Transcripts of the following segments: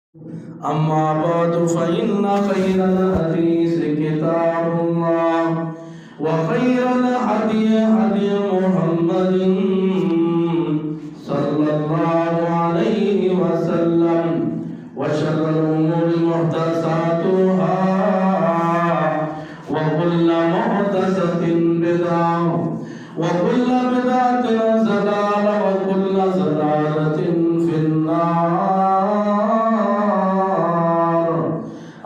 أما بعد فإن خير الحديث كتاب الله وخير الهدي هدي محمد صلى الله عليه وسلم وشر الأمور محدثاتها وكل محدثة بدعة وكل بدعة ضلالة وكل ضلالة في النار.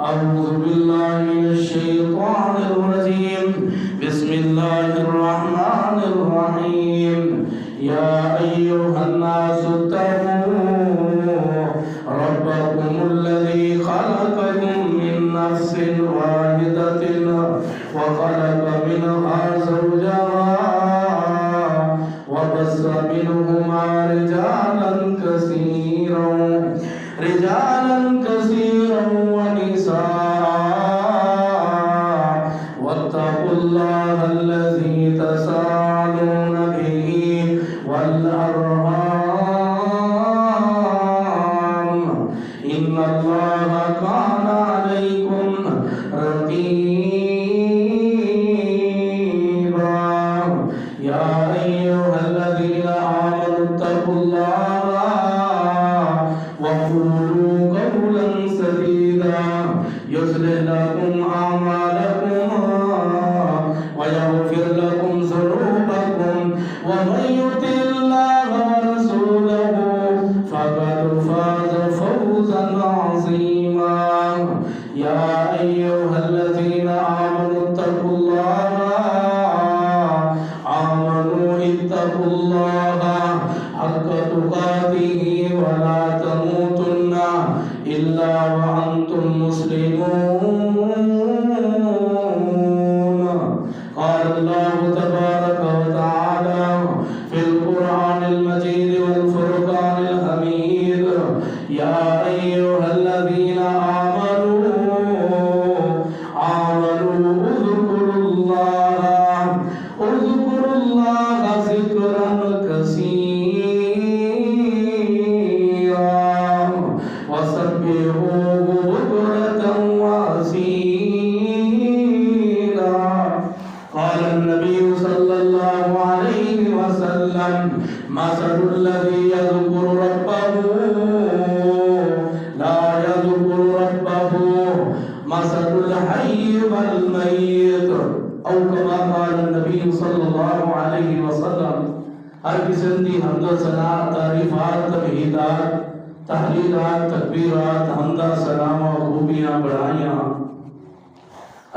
أعوذ بالله من الشيطان الرجيم. بسم الله الرحمن الرحيم. يا أيها الناس اتقوا ربكم الذي خلقكم من نفس واحدة وخلق منها زوجها وبث منهما رجالا كثيرا ونساء واتقوا الله الذي تساءلون به والأرحام إن الله كان عليكم رقيبا. يا أيها الذين آمنوا اتقوا الله وقولوا قولا سديدا يصلح لكم أعمالكم ويغفر لكم ذنوبكم ومن يطع الله ورسوله فقد فاز فوزا عظيما. يا أيها الذين آمنوا اتقوا الله حق تقاته ولا تموتن إلا وأنتم مسلمون. قال الله تبارك وتعالى في القرآن المجيد والفرقان الحميد. يا أيها الذين آمنوا اذكروا الله ذكرا كثيرا وسبحوه بكرة وأصيلا. قال النبي صلى الله عليه وسلم مثل الذي يذكر ربه لا يذكر ربه مثل الحي والميت او كما قال النبي صلی اللہ علیہ وسلم. ہر قسم کی حمد و ثنا، تعریفات، تمہیدات، تحلیلات، تکبیرات، حمدہ، سلام و خوبیاں بڑھائیاں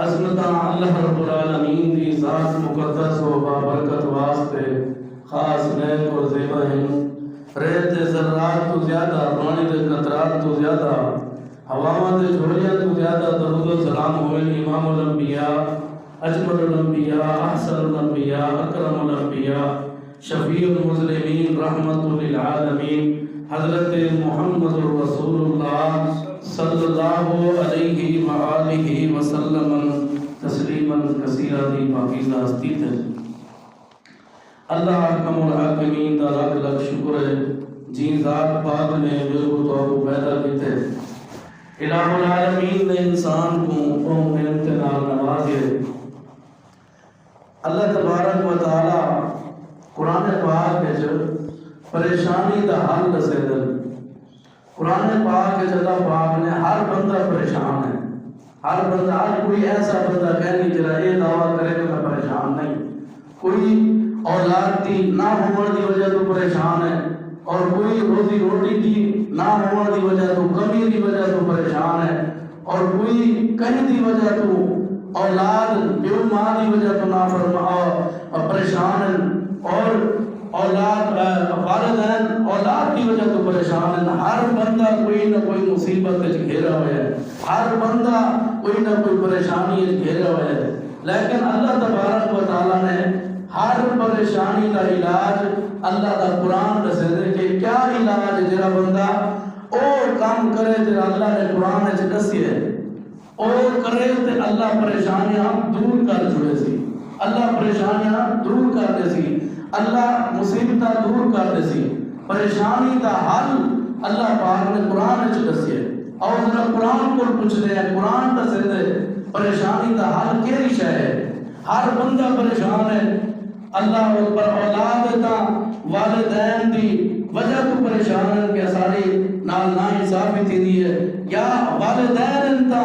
عظمتاں اللہ رب العالمین کی ذات مقدس و بابرکت واسطے خاص نیک اور زیبا ہیں. ریت دے ذرات تو زیادہ، پانی دے قطرات تو زیادہ، ہواواں دے جھولیاں تو زیادہ درود و سلام ہوئے امام الانبیاء، اجمل الانبیاء، احسن الانبیاء، اکرم الانبیاء، شفیع المذنبین، رحمت للعالمین، حضرت محمد رسول اللہ صلی اللہ علیہ وآلہ وسلم تسلیما کثیرا دی پاکیزہ ہستی تھے. اللہ حکم الحاکمین دا لاکھ لاکھ شکر ہے جی ذات پاک نے بالکل تو پیدا کیتے. الہ العالمین نے انسان کو قوم امتنان نوازے. اللہ تبارک و تعالی قرآن پاک کے جو پریشانی دا حل دسے دل. قرآن پاک کے اللہ پاک نے ہر بندہ پریشان ہے. ہر بندہ، ہر کوئی ایسا بندہ کہنی جرا یہ دعویٰ کرے کہ میں پریشان نہیں. کوئی اولاد دی نہ ہونے دی وجہ تو پریشان ہے، اور کوئی روزی روٹی دی نہ ہونے دی وجہ تو، کمی دی وجہ تو پریشان ہے، اور کوئی کہیں دی وجہ تو اولاد بیو ماں دی وجہ تو پریشان ہے، اور اولاد والدین اولاد کی وجہ تو پریشان ہے. ہر بندہ کوئی نہ کوئی مصیبت گھیرا ہوا ہے، ہر بندہ کوئی نہ کوئی پریشانی گھیرا ہوا ہے. لیکن اللہ تبارک و تعالیٰ نے ہر پریشانی کا علاج اللہ کا قرآن دسے دے کہ کیا علاج جڑا بندہ او کام کرے جڑا اللہ نے قرآن وچ دسی ہے، او کرے تے اللہ پریشانیاں دور کر چھوڑے سی. اللہ پریشانیاں دور کر دے سی، اللہ مصیبتاں دور کر دے سی. پریشانی دا حل اللہ پاک نے قرآن وچ دسیا ہے. اور ذرا قرآن کو پوچھتے ہیں، قرآن دسے دے پریشانی دا حل کیڑی شے ہے؟ ہر بندہ پریشان ہے، اللہ اکبر، اولاد تا والدین دی وجہ تو پریشان ہے کہ ساری نال نا انصافی تھی دی ہے، یا والدین تا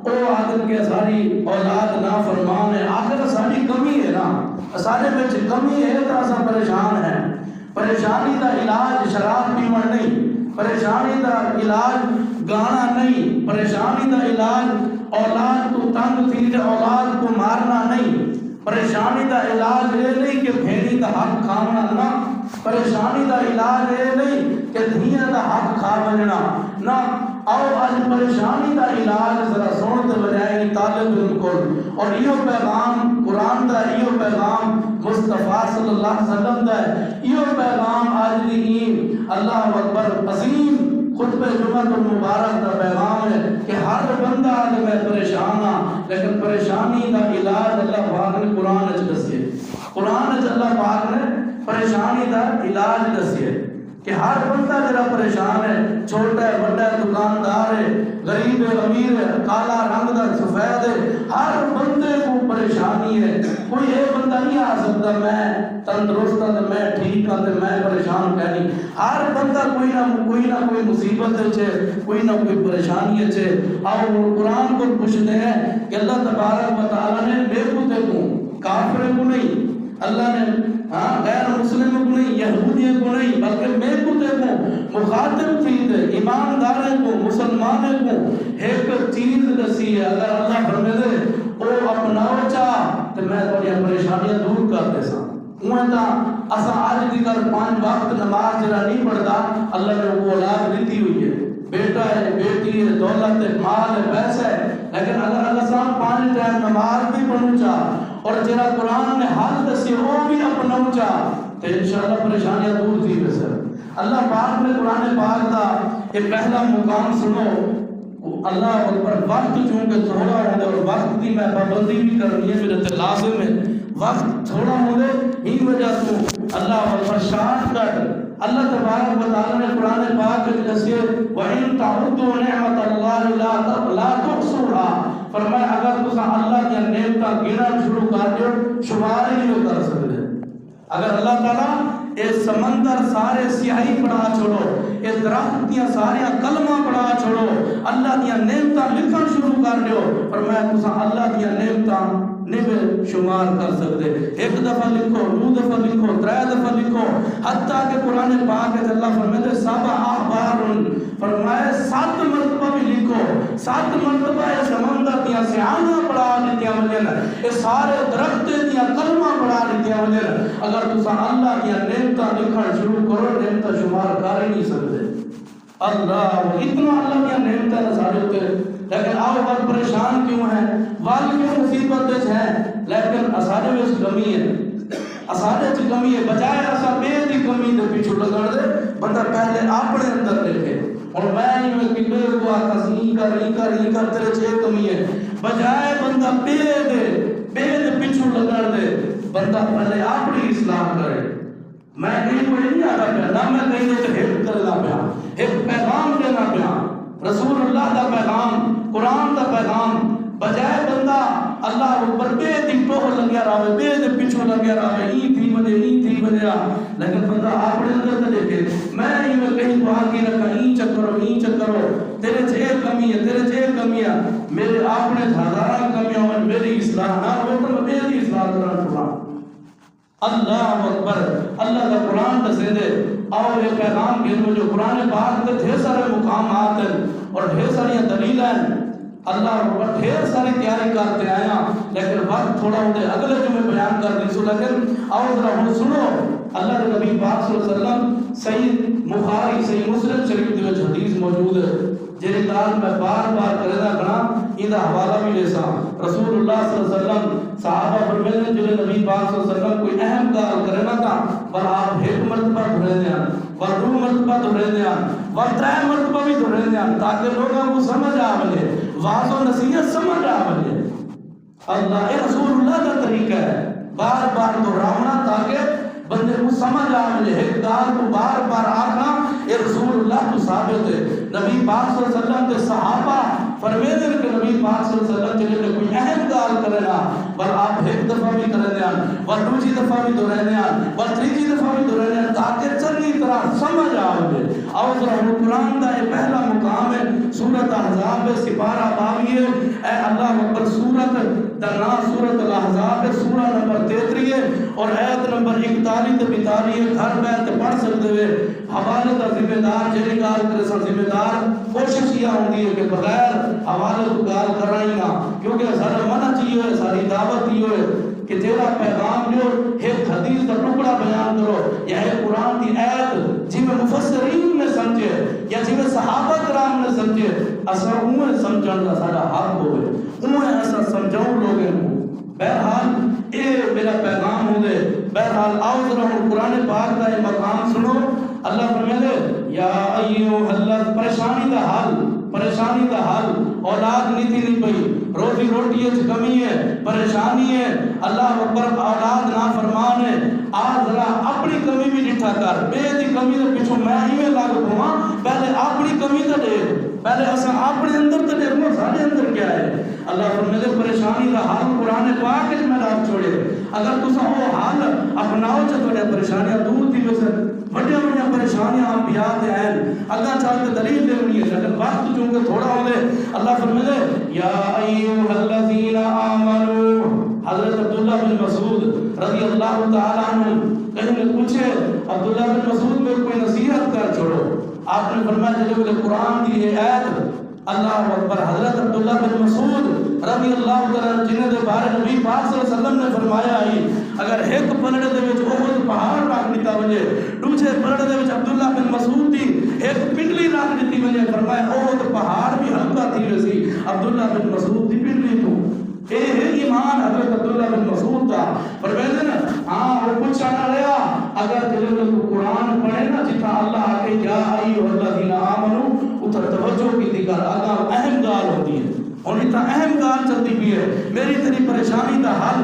او آدم کے ساری اولاد نا فرمان ہے، آخر ساری کمی ہے نا، سارے بچ کمی ہے تو اسا پریشان ہیں۔ پریشانی دا علاج شراب پیون نہیں، پریشانی دا علاج گانا نہیں، پریشانی دا علاج اولاد کو تنگ تھی اولاد کو مارنا نہیں، پریشانی دا علاج یہ نہیں کہ بھیڑی دا حق کھانا نہ، پریشانی دا علاج یہ نہیں کہ دھیاں دا حق کھا بننا نہ، آؤ آج پریشانی دا علاج ذرا سنتے بجائے طالب علم کو، اور یہ پیغام قرآن دا، یہ پیغام مصطفیٰ صلی اللہ علیہ وسلم دا ہے، یہ پیغام آج دی اللہ اکبر عظیم خطبہ جمعہ المبارک دا پیغام ہے کہ ہر بندہ آج میں پریشان ہاں، لیکن پریشانی دا علاج اللہ پاک نے قرآن اچھ دسیے، قرآن اچھ اللہ پاک نے پریشانی دا علاج دسیے کہ ہر بندہ جڑا پریشان ہے، چھوٹا ہے بڑا ہے، دکاندار ہے، غریب ہے امیر ہے، کالا رنگ دا سفید ہے، ہر بندے کو پریشانی ہے۔ کوئی ایک بندہ نہیں آ سکتا میں تندرست ہوں، میں ٹھیک ہوں، میں پریشان کہنی، ہر بندہ کوئی نہ کوئی مصیبت ہے، کوئی نہ کوئی پریشانی ہے۔ اور قرآن کو پوچھتے ہیں کہ اللہ تبارک و تعالیٰ نے بے کتے کو، کافر کو نہیں، اللہ نے غیر مسلم کو نہیں، یہودی کو نہیں، بلکہ میں کتے کو مخاطب تھی دے ایماندارے کو، مسلمانے کو ایک چیز دسی ہے، اگر اللہ فرمے دے او اپناؤ چاہ تو میں تھوڑی پریشانیاں دور کر دے سا، اوہ تا اسا آج دیگر 5 وقت نماز جرا نہیں پڑھتا، اللہ نے وہ اولاد دیتی ہوئی ہے، بیٹا ہے، بیٹی ہے، دولت ہے، مال ہے، پیسہ ہے، لیکن اگر اللہ صاحب 5 ٹائم نماز بھی پڑھوں چاہ اور جرا قرآن نے حال دسی وہ بھی اپناؤ چاہ تو انشاءاللہ پریشانیاں دور تھی بسر۔ اللہ پاک نے قرآن پاک دا یہ پہلا مقام سنو، اللہ اکبر، وقت چونکہ تھوڑا ہوندے اور وقت کی میں پابندی بھی کرنی ہے، میرے لازم ہے، وقت تھوڑا ہوندے ہی وجہ تو اللہ اکبر شارٹ کٹ اللہ تبارک و تعالی نے قرآن پاک کے جیسے وَإِن تَعُدُّوا نِعْمَةَ اللَّهِ لَا تُحْصُوهَا، فرمایا اگر تسا اللہ کی نعمتاں گننا شروع کر دیو شمار ہی نہیں کر سکتے۔ اگر اللہ تعالیٰ اے سمندر سارے سیاہی پڑھا چھوڑو، اے درخت دیا سارے کلمہ پڑھا چھوڑو، اللہ دیا نعمتاں لکھن شروع کر دیو، فرمایا تسا اللہ دیا نعمتاں نہیں شمار کر سکتے۔ ایک دفعہ لکھو، 2 دفعہ لکھو، 3 دفعہ لکھو، حتیٰ کہ قرآن پاک ہے اللہ فرماتے 7 احبار، فرمایا 7 مرتبہ بھی لکھو، 7 مرتبہ یہ سمندر دیا سیاہیاں پڑھا دیتیا وجن، یہ سارے درخت دیا کلمہ پڑھا دیتیا وجن، اگر تسا اللہ دیا نعمتاں لکھن شروع کرو نعمتاں شمار کر ہی نہیں سکتے۔ اللہ اتنا اللہ دیا نعمتاں سارے ہوتے، لیکن آؤ بات پریشان کیوں ہیں، وال کیوں مصیبت ہے، لیکن اسارے میں اس کمی ہے، اسارے چی کمی ہے، بجائے اسا بے دی کمی دے پیچھو لگڑ دے، بندہ پہلے اپنے اندر دیکھے، اور میں ہی میں کہ بے کو آتا سی کر تیرے چھے کمی ہے، بجائے بندہ بے دے پیچھو لگڑ دے، بندہ پہلے اپنی اصلاح کرے۔ میں کہیں کوئی نہیں آتا پیا، نہ میں کہیں دے تو حفظ کرنا پیا، ایک پیغام دینا پیا، رسول اللہ دا پیغام، قرآن دا پیغام، بجائے بندہ اللہ اوپر بے دی ٹوہ لگیا رہے، بے دی پیچھو لگیا رہے، این تھی بجے لیکن بندہ اپنے اندر دیکھے، میں ہی میں کہیں کو آگے رکھا، این چکرو، تیرے چھے کمی ہے، میرے اپنے ہزارہ کمیاں اور میری اصلاح نہ ہو تو میں میری اصلاح کرنا پڑا۔ اللہ اکبر، اللہ کا قرآن دسے دے، اور یہ پیغام گھر جو قرآن پاک کے ڈھیر سارے مقامات ہیں اور ڈھیر ساری دلیل ہیں، اللہ اکبر ڈھیر ساری تیاری کرتے آیا، لیکن وقت تھوڑا ہوتے اگلے جو میں بیان کر دی سو، لیکن آؤ ذرا ہوں سنو، اللہ کے نبی پاک صلی اللہ علیہ وسلم صحیح بخاری صحیح مسلم شریف کے حدیث موجود ہے، جیرے دار میں بار کرنا گنا یہ حوالہ بھی لے سا، رسول اللہ صلی اللہ علیہ وسلم صحابہ فرمیدے جلے نبی پاک صلی اللہ علیہ وسلم کوئی اہم کار کرنا تھا، پر آپ ایک مرتبہ دھرے دیا، پر 2 مرتبہ دھرے دیا، پر 3 مرتبہ بھی دھرے دیا، تاکہ لوگوں کو سمجھ آوے، واضح و نصیحت سمجھ آوے۔ اللہ اے رسول اللہ کا طریقہ ہے، بار دہراونا تاکہ بندے کو سمجھ آ ملے ایک گال کو بار بار آکھنا اے رسول اللہ تو ثابت ہے. نبی پاک صلی اللہ علیہ وسلم کے صحابہ فرمیدے کہ نبی پاک صلی اللہ علیہ وسلم جلے کوئی اہم گال کرنا بل آپ ایک دفعہ بھی کرنے آن بل دوسری دفعہ بھی دورنے آن بل تیسری دفعہ بھی دورنے آن تاکہ چنگی طرح سمجھ آ ملے. اور قرآن دا یہ پہلا مقام ہے سورۃ احزاب سپارہ 22 اے اللہ اکبر. سورۃ درنا سورۃ الاحزاب سورہ نمبر 33 اور آیت نمبر 41 تے 42 گھر بیٹھ کے پڑھ سکتے ہوئے. حوالے دا ذمہ دار جڑی گال کرے سن ذمہ دار کوشش یہ ہوندی ہے کہ بغیر حوالے تو گال کرنا ہی نہ, کیونکہ سارا منع چاہیے ساری دعوت ہی ہوئے کہ تیرا پیغام جو ایک حدیث کا ٹکڑا بیان کرو یا ایک قرآن کی آیت جی میں مفسرین نے سمجھے یا جی میں صحابہ کرام نے سمجھے اسا اوہ سمجھن دا سارا حق ہوئے اوہ ایسا سمجھاؤں لوگوں کو. بہرحال اے میرا پیغام ہو دے. بہرحال آؤ ذرا قرآن پاک کا یہ مقام سنو. اللہ فرمائے یا ایوہ اللہ پریشانی دا حل پریشانی دا حل اولاد نیتی نہیں پئی روزی روٹی اچھ کمی ہے پریشانی ہے اللہ اکبر اولاد نافرمان ہے. آج ذرا اپنی کمی بھی نٹھا کر بے دی کمی دے پیچھو میں ہی میں لاگ دوں پہلے اپنی کمی تے دے پہلے اسا اپنے اندر تے دیکھو سارے اندر کیا ہے. اللہ فرمائے پریشانی دا حل قرآن پاک وچ میں آپ چھوڑے اگر تساں وہ حل اپناؤ تے تھوڑی پریشانیاں دور تھی ویسے بڑی بڑی پریشانیاں انبیاء تے ہیں اللہ چاہتے دلیل دینی ہے لیکن وقت چونکہ تھوڑا ہو دے. اللہ فرمائے یا ایھا الذین آمنوا. حضرت عبداللہ بن مسعود رضی اللہ تعالیٰ عنہ کہیں نے پوچھے عبداللہ بن مسعود میں کوئی نصیحت کر چھوڑو. آپ نے فرمایا جب قرآن کی یہ آیت اللہ اکبر حضرت عبداللہ بن مسعود رضی اللہ تعالیٰ جنہیں دے بارے نبی پاک صلی اللہ علیہ وسلم نے فرمایا ہی اگر ایک پلڑے دے وچ احد پہاڑ رکھ دیتا وجے دوسرے پلڑے دے وچ عبداللہ بن مسعود دی ایک پنڈلی رکھ دیتی وجے فرمایا احد پہاڑ بھی ہلکا تھی ویسی عبداللہ بن مسعود دی پنڈلی تو. اے ایمان حضرت عبداللہ بن مسعود دا فرمایا نا ہاں وہ پوچھا نہ رہا اگر دل کو قرآن پڑھے نا جتنا اللہ آکے یا ایھا الذین آمنوا اتر توجہ کی دیگر اگر اہم گال ہوتی ہے اور اتنا اہم گال چلتی بھی ہے میری تیری پریشانی دا حل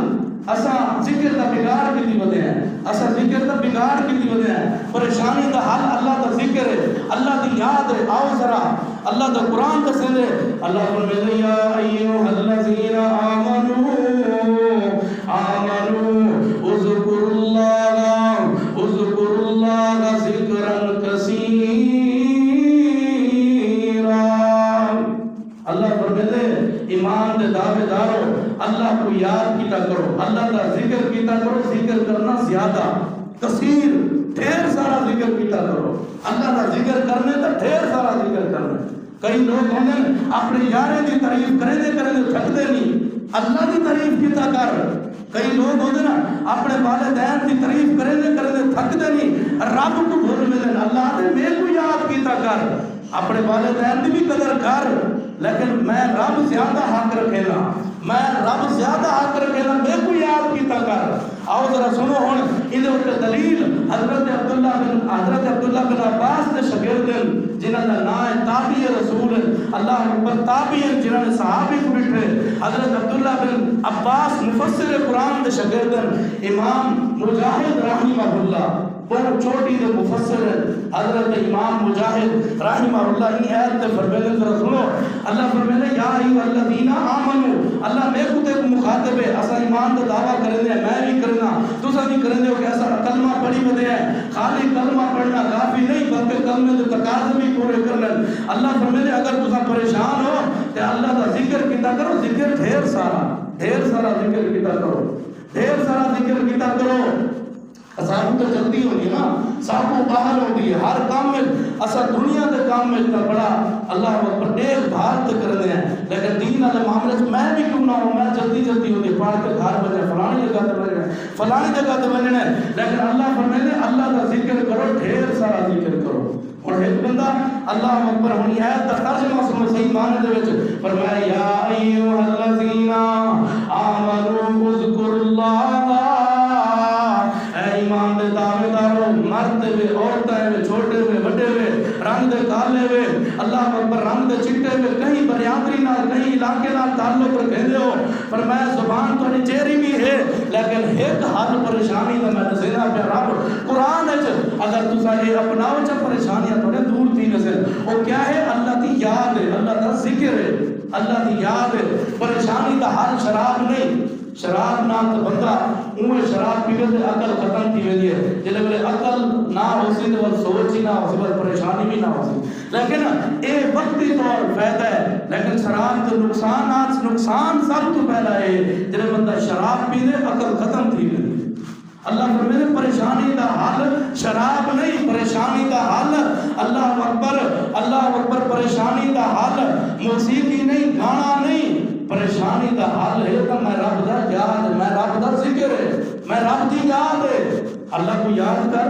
اسا ذکر دا بگاڑ کی دی ودے ہیں اسا ذکر دا بگاڑ کی دی ودے ہیں. پریشانی دا حل اللہ دا ذکر ہے اللہ دی یاد ہے. آؤ ذرا اللہ دا قرآن دا سنے اللہ فرمائے یا ایھا الذین آمنوا اذکروا اللہ ذکرا کثیرا. اللہ فرمائے ایمان دے دعوے دارو اللہ کو یاد کیتا کرو اللہ دا ذکر کیتا کرو. ذکر کرنا زیادہ کثیر ڈھیر سارا ذکر کیتا کرو. اللہ دا ذکر کرنے تا ڈھیر سارا ذکر کرنا. کئی لوگ ہوندے اپنے یارے دی تعریف کرے تھک دے نہیں اللہ دی تعریف کیتا کر. کئی لوگ ہوندے نا اپنے والدین دی تعریف کرے تھک دے نہیں رب کو بھول ملے اللہ نے میں کو یاد کیتا کر. اپنے والدین دی بھی قدر کر لیکن میں رب زیادہ حق رکھے گا میں رب زیادہ حق رکھے گا میں کو یاد کیتا کر. آؤ ذرا سنو ہن ان دے دلیل حضرت عبداللہ بن عباس دے شاگرد جنہاں دا نام ہے تابعی رسول اللہ اکبر تابعی جنہاں نے صحابی کو بٹھے حضرت عبداللہ بن عباس مفسر قرآن دے شاگرد امام مجاہد رحمہ اللہ بہت چھوٹی دے مفسر حضرت امام مجاہد رحمہ اللہ ان آیت تے فرمائے ذرا سنو. اللہ فرمائے یا ایھا الذین آمنوا اللہ میں کو تے مخاطب ہے اسا ایمان دا دعویٰ کرنے میں بھی کرنا تسا بھی کرنے کہ ایسا کلمہ پڑھی ودے ہیں خالی کلمہ پڑھنا کافی نہیں بلکہ کلمے دے تقاضے بھی پورے کرنے. اللہ فرمائے اگر تسا پریشان ہو تے اللہ دا ذکر کیتا کرو ذکر ڈھیر سارا ذکر کیتا کرو ڈھیر سارا ذکر کیتا کرو. سابو تو جلدی ہونی نا سابو باہر ہوتی ہے ہر کام میں اسا دنیا دے کام میں اتنا بڑا اللہ اکبر دیکھ بھال تے کرنے ہیں لیکن دین والے معاملے میں بھی کیوں نہ ہوں میں جلدی ہوتی پڑھ کے گھر بجے فلانی جگہ تے بننا لیکن اللہ فرمائے اللہ کا ذکر کرو ڈھیر سارا ذکر کرو. اور ایک بندہ اللہ اکبر ہونی آیت کا ترجمہ سنو صحیح معنی دے وچ فرمایا یا ایھا الذین آمنوا اذکروا اللہ. ایمان دے دعوے دارو مرد وے عورتیں وے چھوٹے وے بڑے وے رنگ دے کالے وے اللہ اکبر رنگ دے چٹے وے کہیں برادری نال کہیں علاقے نال تعلق رکھے ہو فرمایا زبان تو نہیں چیری بھی ہے لیکن ایک حل پریشانی دا میں دسینا پیا رب قرآن اگر تسا یہ اپناؤ چا پریشانیاں تھوڑے دور تھی نسل وہ کیا ہے اللہ دی یاد ہے اللہ دا ذکر ہے اللہ دی یاد ہے پریشانی دا حل شراب نہیں شراب نہ تو بندہ اوہ شراب پیوے تے عقل ختم تھی ویندی ہے جلے بلے عقل نہ ہو سی تے سوچ ہی نہ ہو سی بل پریشانی بھی نہ ہو سی لیکن اے وقتی طور فائدہ ہے لیکن شراب کے نقصان سب تو پہلا ہے جلے بندہ شراب پی دے عقل ختم تھی ویندی اللہ فرمائے پریشانی دا حل شراب نہیں پریشانی دا حل اللہ اکبر پریشانی دا حل موسیقی نہیں گانا نہیں پریشانی دا حل ہے تو میں رب دا یاد میں رب دا ذکر ہے میں رب دی یاد ہے اللہ کو یاد کر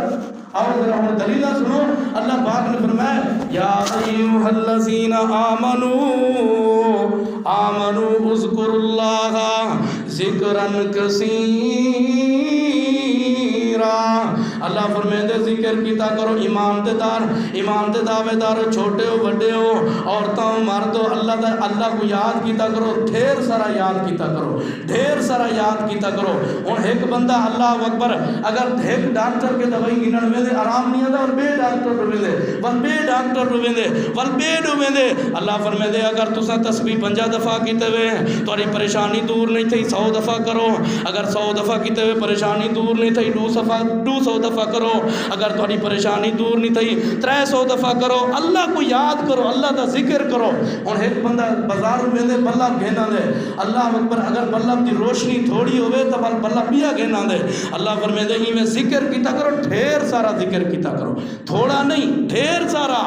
اور ذرا ہم دلیلہ سنو اللہ پاک نے فرمایا یا ایھا الذین آمنوا اذکروا اللہ ذکرا کثیرا اللہ فرمائے ذکر کیتا کرو ایمان دے دعوے دار چھوٹے ہو بڑے ہو عورتوں مردوں اللہ کو یاد کیتا کرو ڈھیر سارا یاد کیتا کرو ہن ایک بندہ اللہ اکبر اگر ایک ڈاکٹر کے دوائی گنن میں دے آرام نہیں آتا اور بے ڈاکٹر رویں دے اللہ فرمائے دے اگر تساں تسبیح 50 دفعہ کیتے ہوئے تہاڈی پریشانی دور نہیں تھی 100 دفعہ کرو اگر 100 دفعہ کیتے ہوئے پریشانی دور نہیں تھی 200 دفعہ کرو اگر تہاڈی پریشانی دور نہیں تھی 300 دفعہ کرو اللہ کو یاد کرو اللہ دا ذکر کرو ہن ایک بندہ بازار میں دے بلہ گھینا دے اللہ اکبر اگر بلب دی روشنی تھوڑی ہوئے تو بلہ پیا گھینا دے اللہ فرمائے دے ہی میں ذکر کیتا کرو ڈھیر سارا ذکر کیتا کرو تھوڑا نہیں ڈھیر سارا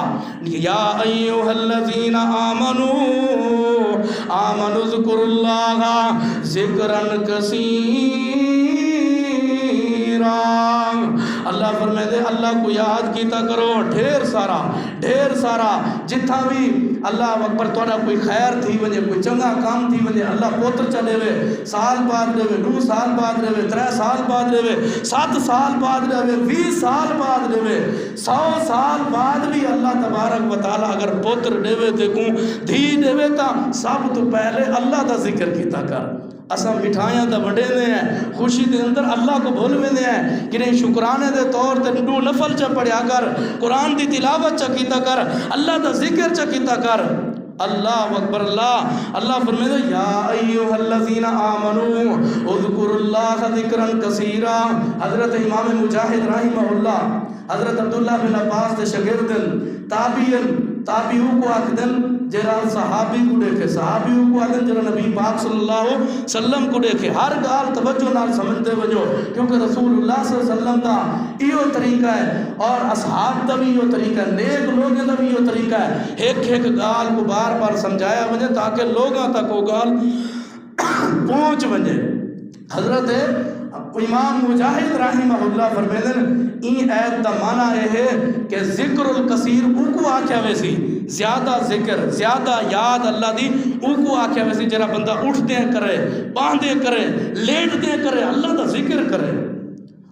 یا ایھا الذین آمنوا اذکروا اللہ ذکرا کثیرا اللہ فرمائے دے اللہ کو یاد کیتا کرو ڈھیر سارا جتھا بھی اللہ اکبر توڑا کوئی خیر تھی وجے کوئی چنگا کام تھی وجے اللہ پوتر چلے وے سال بعد رہے 2 سال بعد رہے 3 سال بعد رہے 7 سال بعد رہے 20 سال بعد رہے 100 سال بعد بھی اللہ تبارک و تعالی اگر پوتر دیوے دیکھوں دھی دیوے تا سب تو پہلے اللہ دا ذکر کیتا کر اساں مٹھائیاں دا وڈے دے ہیں خوشی دے اندر اللہ کو بھول میں دے ہیں کہ نہیں شکرانے دے طور تے 2 نفل چا پڑھیا کر قرآن دی تلاوت چا کیتا کر اللہ دا ذکر چا کیتا کر اللہ اکبر اللہ فرمائے یا ایھا الذین آمنوا اذکروا اللہ ذکرا کثیرا حضرت امام مجاہد رحمہ اللہ حضرت عبداللہ بن عباس دے شاگردن تابعیوں کو آکھدن جرا صحابی کو آدھن جرا نبی پاک صلی اللہ علیہ وسلم کو دیکھے ہر گال توجہ نال سمجھتے وجو کیونکہ رسول اللہ صلی اللہ علیہ وسلم دا ایو طریقہ ہے اور اصحاب دا بھی ایو طریقہ ہے نیک لوگوں دا بھی ایو طریقہ ہے ایک گال کو بار بار سمجھایا وجے تاکہ لوگاں تک وہ گال پہنچ وجے حضرت امام مجاہد رحمہ اللہ فرمیدن این ایت دا معنی ہے کہ ذکر الکثیر اوکو آکھیا ویسی زیادہ ذکر زیادہ یاد اللہ دی اوکو آکھیا ویسی جرا بندہ اٹھتے کرے باندھے کرے لیٹتے کرے اللہ دا ذکر کرے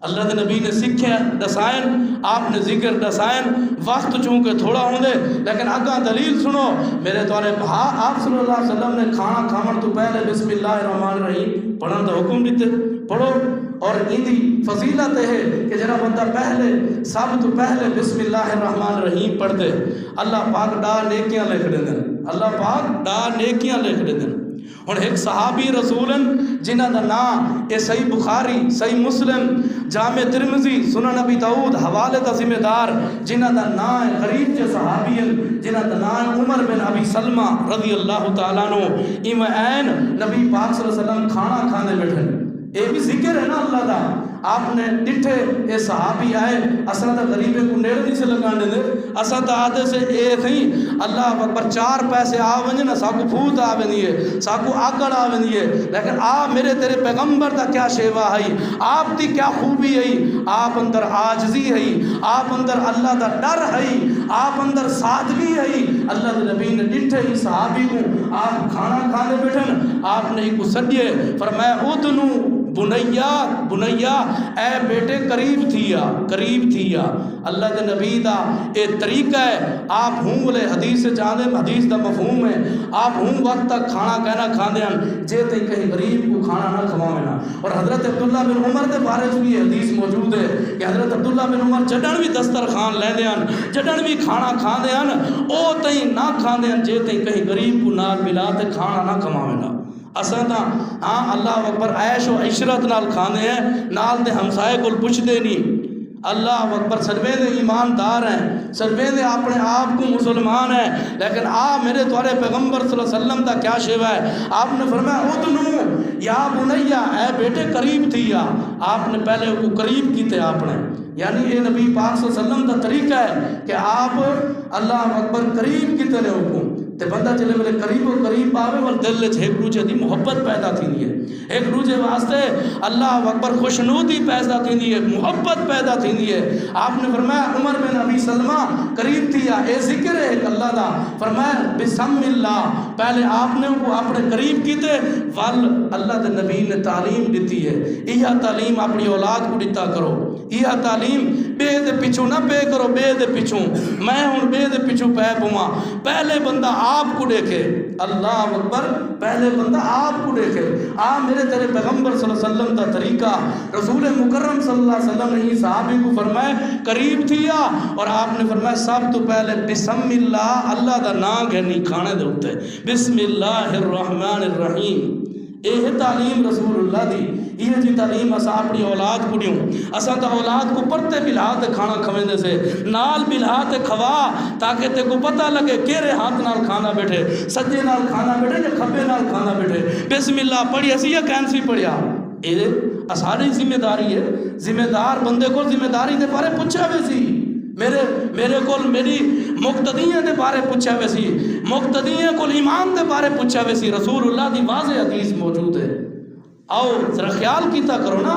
اللہ دے نبی نے سکھیا دسائن آپ نے ذکر دسائن وقت چونکہ تھوڑا ہوں دے لیکن اگاں دلیل سنو میرے توارے آپ صلی اللہ علیہ وسلم نے کھانا کھامن تو پہلے بسم اللہ الرحمن الرحیم پڑھن دا حکم دیتے پڑھو اور اندی فضیلت ہے کہ جنہ بندہ پہلے سب تو پہلے بسم اللہ الرحمن الرحیم پڑھ دے اللہ پاک نیکیاں لکھ دے دن اللہ پاک نیکیاں لکھ دے دن اور ایک صحابی رسولن جنہ دا نام اے صحیح بخاری صحیح مسلم جامع ترمذی سنن نبی داؤد حوالے دا ذمہ دار جنہ دا نام غریب کے صحابین جنہ دا نام عمر بن ابی سلمہ رضی اللہ تعالیٰ عنہ ایم عین نبی پاک صلی اللہ علیہ وسلم کھانا کھانے بیٹھے اے بھی ذکر ہے نا اللہ دا آپ نے ڈٹھے اے صحابی آئے اساں دا غریبے کو نیڑ نہیں سے لگانے دے اساں دا آدھے سے اے نہیں اللہ اکبر 4 پیسے آویں نا ساکو پھوت آویں ہے ساکو آکڑ آویں ہے لیکن میرے تیرے پیغمبر دا کیا شیوا ہے آپ دی کیا خوبی ہے آپ اندر عاجزی ہے آپ اندر اللہ دا ڈر ہے آپ اندر سادگی ہے اللہ دے نبی نے ڈٹھے ہی صحابی کو آپ کھانا کھانے بیٹھن آپ نے کو سڈیے فرمایا ادنو بنیا بنیا اے بیٹے قریب تھیا اللہ دے نبی دا اے طریقہ ہے. آپ ہوں بولے حدیث سے چاہتے ہیں, حدیث دا مفہوم ہے آپ ہوں وقت تک کھانا کہنا کھاندے ہیں جے تے کہیں غریب کو کھانا نہ کھواویں نا. اور حضرت عبداللہ بن عمر دے بارے بھی حدیث موجود ہے کہ حضرت عبداللہ بن عمر جڈن بھی دسترخوان لیندے ہیں, جڈن بھی کھانا کھاندے ہیں او تئیں نہ کھاندے ہیں جے تے کہیں غریب کو نال ملا تے کھانا نہ کھواویں نا. اساں تاں ہاں اللہ اکبر عیش و عشرت نال کھاندے ہیں, نال دے ہمسائے کول پوچھدے نہیں. اللہ اکبر سروے دے ایماندار ہیں, سروے دے اپنے آپ کو مسلمان ہیں, لیکن میرے توارے پیغمبر صلی اللہ علیہ وسلم دا کیا شیوہ ہے. آپ نے فرمایا ادنو یا بنیا اے بیٹے قریب تھیا. آپ نے پہلے کو قریب کیتے آپ نے, یعنی یہ نبی پاک صلی اللہ علیہ وسلم دا طریقہ ہے کہ آپ اللہ اکبر قریب کیتے نے حکم تے بندہ چلے بلے قریب و قریب آوے ول دل وچ ایک دوجے دی محبت پیدا تھیندی ہے, ایک دوجے واسطے اللہ اکبر خوشنودی پیدا تھیندی ہے, محبت پیدا تھیندی ہے. آپ نے فرمایا عمر بن ابی سلمہ قریب تھیا, اے ذکر ہے ایک اللہ دا, فرمایا بسم اللہ, پہلے آپ نے کو اپنے قریب کیتے ول اللہ دے نبی نے تعلیم دیتی ہے. یہ تعلیم اپنی اولاد کو دیتا کرو, یہ تعلیم بے دے پیچھو نہ پے کرو, بے دے پیچھو میں ہوں بے دے پیچھو پے پواں. پہلے بندہ آپ کو دیکھے, اللہ اکبر, پہلے بندہ آپ کو دیکھے. میرے تیرے پیغمبر صلی اللہ علیہ وسلم کا طریقہ, رسول مکرم صلی اللہ علیہ وسلم نے صحابی کو فرمایا قریب تھیا, اور آپ نے فرمایا سب تو پہلے بسم اللہ, اللہ دا نام گھنی کھانے دے ہوتے بسم اللہ الرحمن الرحیم. یہ تعلیم رسول اللہ دی, یہ جی تعلیم اسا اپنی اولاد کو دیوں. اسا تا اولاد کو پڑھتے بلا تے کھانا کھویندے سے, نال بلا تے کھوا تاکہ تے کو پتہ لگے کیرے ہاتھ نال کھانا بیٹھے, سجے نال کھانا بیٹھے یا کھبے نال کھانا بیٹھے. بسم اللہ پڑھی اسی یا کینسی پڑھیا, یہ ساری ذمہ داری ہے. ذمہ دار بندے کو ذمہ داری دے بارے پوچھا وے سی, میرے کول میری مقتدیاں دے بارے پوچھا وے سی, مقتدیاں کول ایمان دے بارے پوچھا وے سی. رسول اللہ دی واضح حدیث موجود ہے. آؤ ذرا خیال کیتا کرو نا,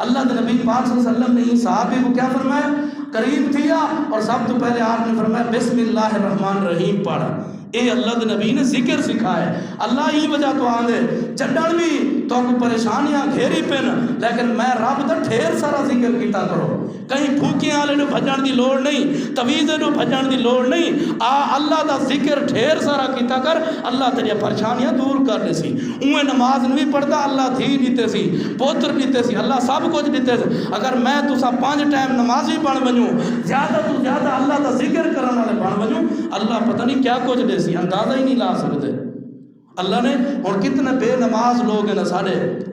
اللہ دے نبی پاک صلی اللہ علیہ وسلم نے صحابی کو کیا فرمایا قریب تھیا, اور سب تو پہلے آپ نے فرمایا بسم اللہ الرحمن الرحیم پڑھا. اے اللہ دے نبی نے ذکر سکھائے. اللہ ہی وجہ تو آندے چڈن بھی تو کو پریشانیاں گھیری پن, لیکن میں رب دا ڈھیر سارا ذکر کیتا کرو. کہیں بھوکیاں والے نو بھجن دی لوڑ نہیں, تویزے نو بھجن دی لوڑ نہیں. اللہ دا ذکر ڈھیر سارا کیتا کر, اللہ تیری پریشانیاں دور کر دے سی. اوے نماز نہیں پڑھتا, اللہ دھی دیتے سی, پوتر دیتے سی, اللہ سب کچھ دیتے سی. اگر میں تسا 5 ٹائم نمازی بن ونجوں, زیادہ تو زیادہ اللہ دا ذکر کرن والے بن ونجوں, اللہ پتہ نہیں کیا کچھ دے سی, اندازہ ہی نہیں لا سکتے. اللہ نے, اور کتنے بے نماز لوگ ہیں نا,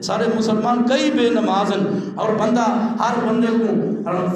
سارے مسلمان کئی بے نماز ہیں, اور بندہ ہر بندے کو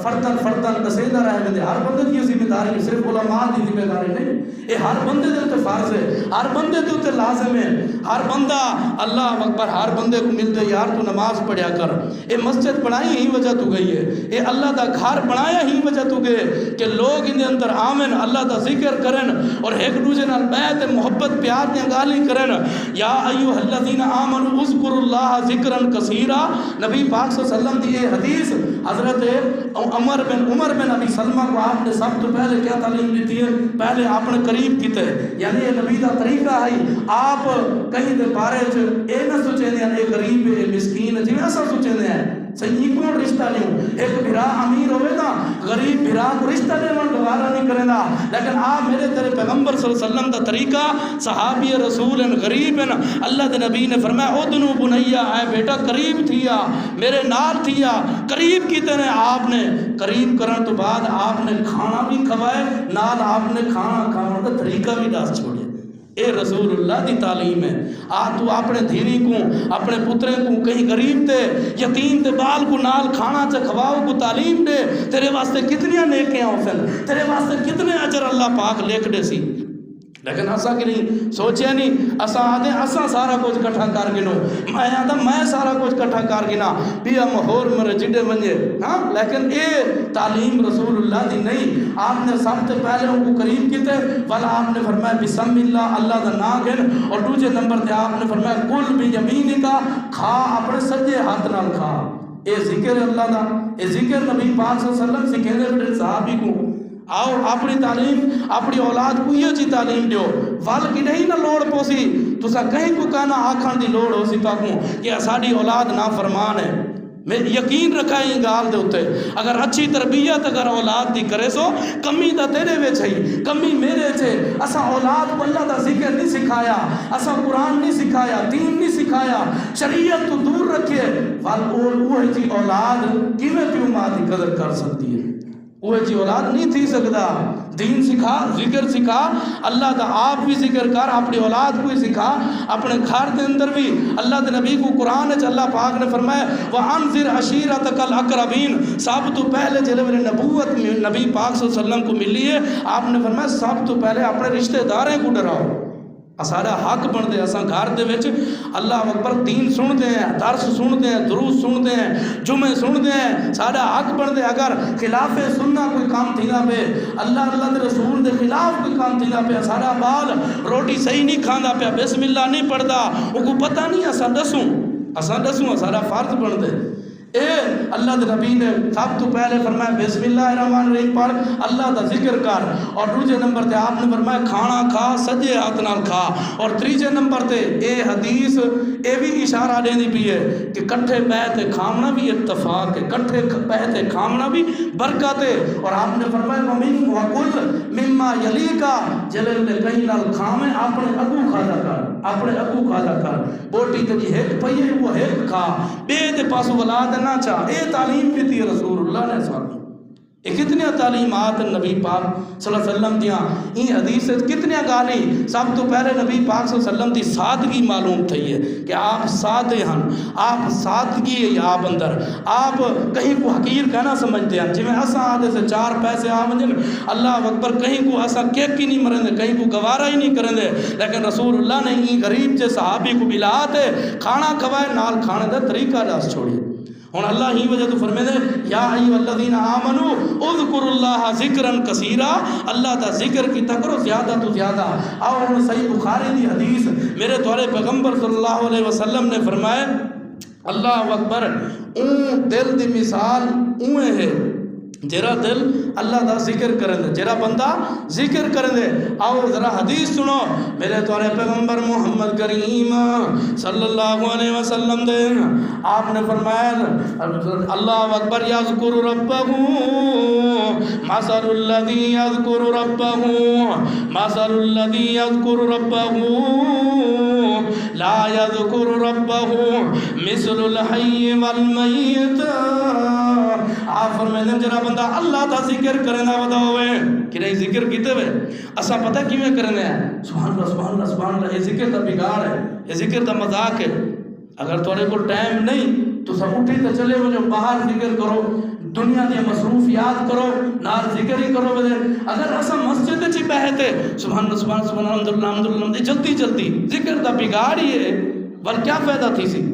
فردن دسیدہ رہے بندے, ہر بندے کی ذمہ داری, صرف علماء کی ذمہ داری نہیں, یہ ہر بندے دے تے فرض ہے, ہر بندے دے تے لازم ہے. ہر بندہ اللہ اکبر, ہر بندے کو ملتے یار تو نماز پڑھیا کر. یہ مسجد بنائی ہی وجہ تو گئی ہے, یہ اللہ دا گھر بنایا ہی وجہ تو گئے کہ لوگ ان دے اندر آمن, اللہ دا ذکر کرن, اور ایک دوسرے نال بیعت محبت پیار دی گالی کرن. یا ایھا الذین آمنوا اذکروا اللہ ذکرا کثیرا. نبی پاک صلی اللہ علیہ وسلم دی یہ حدیث حضرت عمر بن ابی سلمہ کو آپ نے سب تو پہلے کیا تعلیم دیتی ہے, پہلے آپ نے قریب کیتے, یعنی یہ نبی دا طریقہ ہے. آپ کہیں دے بارے اے نہ سوچے دے اے غریب اے مسکین جی ایسا سوچے دے ہیں صحیح کون رشتہ نہیں. ایک بھرا امیر ہوئے نا, غریب بھرا کو رشتہ دے من گوارا نہیں کرے نا. لیکن آپ میرے تیرے پیغمبر صلی اللہ علیہ وسلم دا طریقہ, صحابی رسول ہیں, غریب ہیں, اللہ دے نبی نے فرمایا ادنو بنیا, اے بیٹا قریب تھیا, میرے نال تھیا, قریب کیتے نے. آپ نے قریب کرن تو بعد آپ نے کھانا بھی کھوائے, نال آپ نے کھانا کھانے کا طریقہ بھی دس چھوڑے. اے رسول اللہ دی تعلیم ہے. تو اپنے دھیری کو, اپنے پترے کو کہیں غریب تے یتیم تے بال کو نال کھانا چا کھواؤ کو تعلیم دے, تیرے واسطے کتنی نیکیاں ہوسن, تیرے واسطے کتنے اجر اللہ پاک لکھ دے سی. لیکن اسا کہ نہیں سوچیا نہیں, اسا آدھے اسا سارا کچھ کٹھا کر گنو, میں آدھا میں سارا کچھ کٹھا کر گنا پیا مہور مرے جڈے ونجے. ہاں لیکن اے تعلیم رسول اللہ دی نہیں. آپ نے سب سے پہلے ان کو قریب کیتے, والا آپ نے فرمایا بسم اللہ, اللہ دا نام گن, اور دوسرے نمبر تے آپ نے فرمایا کل بھی یمین کا, کھا اپنے سجے ہاتھ نال کھا. اے ذکر اللہ دا, اے ذکر نبی پاک صلی اللہ علیہ وسلم سکھیندے بیٹے صحابی کو. آؤ اپنی تعلیم اپنی اولاد کو یہ جی تعلیم دیو, ول کی نہیں نہ لوڑ پوسی تسا کہیں کو کہنا آکھان دی لوڑ ہو سی تاکوں کہ ساڈی اولاد نافرمان ہے. میں یقین رکھا ہے گال دے ہوتے اگر اچھی تربیت اگر اولاد دی کرے سو کمی دا تیرے وچ ہے کمی میرے چھے. اسا اولاد کو اللہ دا ذکر نہیں سکھایا, اسا قرآن نہیں سکھایا, دین نہیں سکھایا, شریعت تو دور رکھے. وہ جی اولاد کیویں پیو ماں دی قدر کر سکتی ہے؟ وہ جی اولاد نہیں تھی سکتا. دین سکھا, ذکر سکھا, اللہ دا آپ بھی ذکر کر, اپنی اولاد کو سکھا, اپنے گھر دے اندر بھی. اللہ دے نبی کو قرآن ہے اللہ پاک نے فرمایا وَأَنذِرْ عَشِيرَتَكَ الْأَقْرَبِينَ. سب تو پہلے جلے میرے نبوت میں نبی پاک صلی اللہ علیہ وسلم کو ملی ہے, آپ نے فرمایا سب تو پہلے اپنے رشتہ داریں کو ڈراؤ. سارا حق بن دے اساں گھر دے وچ اللہ اکبر دین سن دے ہیں, درس سن دے ہیں, دروس سن دے ہیں, جمعے سن دے ہیں, سارا حق بن دے. اگر خلاف سننا کوئی کام تھی نہ پہ, اللہ دے رسول دے خلاف کوئی کام تھی نہ پہ, سارا بال روٹی صحیح نہیں کھاندا پیا, بسم اللہ نہیں پڑھدا, وہ کو پتہ نہیں اساں دسوں سارا فرض بن دے. اے اللہ دے نبی نے سب تو پہلے فرمایا بسم اللہ الرحمن الرحیم پڑھ, اللہ دا ذکر کر. اور دوسرے نمبر تے آپ نے فرمایا کھانا کھا سجے ہاتھ نال کھا. اور تیسرے نمبر تے اے حدیث اے بھی اشارہ دیندی پئی ہے کہ کٹھے بیٹھ تے کھانا بھی اتفاق ہے, کٹھے بیٹھ تے کھانا بھی برکت ہے. اور آپ نے فرمایا ومن وکل مما یلیکا, جلے نے کہیں نال کھاویں اپنے اگو کھادا کر, اپنے اگو کھادا کر. بوٹی تے ایک پئی ہے وہ ایک کھا, بے دے پاسو ولاد نہ چاہ. اے تعلیم بھی تھی رسول اللہ نے ساتھ. یہ کتنی تعلیمات نبی پاک صلی اللہ علیہ وسلم دیاں, این حدیث سے کتنی گالی. سب تو پہلے نبی پاک صلی اللہ علیہ وسلم دی سادگی معلوم تھی ہے کہ آپ سادے ہیں, آپ سادگی ہے آپ اندر, آپ کہیں کو حقیر کہنا سمجھتے ہیں. جی میں اساں آدھے سے 4 پیسے آمجن اللہ اکبر کہیں کو اساں کیک ہی نہیں مریں دے, کہیں کو گوارا ہی نہیں کریں دے, لیکن رسول اللہ نے این غریب سے صحابی کو بلاتے کھانا کھوائے نال کھانے دے طریقہ داس چھوڑی. ہن اللہ ہی وجہ تو فرمائے دے یا ایھا الذین آمنوا اذکروا اللہ ذکرا کثیرا, اللہ دا ذکر کیتا کرو زیادہ تو زیادہ. اور ہن صحیح بخاری دی حدیث میرے دوارے پیغمبر صلی اللہ علیہ وسلم نے فرمایا اللہ اکبر اون دل دی مثال اوے ہے جرا دل اللہ دا ذکر کریں دے, جرا بندہ ذکر کریں دے. آؤ ذرا حدیث سنو میرے توارے پیغمبر محمد کریم صلی اللہ علیہ وسلم دے. آپ نے فرمایا اللہ اکبر یذکر ربہ مثل الذی یذکر ربہ مثل الذی یذکر ربہ لا یذکر ربہ مثل الحی والمیت. آپ فرمائیں جرا بندہ اللہ دا ذکر کرنا ودا ہوئے کہ نہیں ذکر کیتے ہوئے اساں پتہ کیویں کرنے ہیں سبحان اللہ سبحان اللہ سبحان اللہ. یہ ذکر دا بگاڑ ہے, یہ ذکر دا مذاق ہے. اگر تھوڑے کو ٹائم نہیں تو سب اٹھی تو چلے وہ باہر ذکر کرو, دنیا دی مصروفیات کرو, نال ذکر ہی کرو. اگر اساں مسجد وچ بیٹھے سبحان اللہ سبحان اللہ الحمدللہ الحمدللہ جلدی جلدی ذکر دا بگاڑ ہی ہے, ور کیا فائدہ تھی سی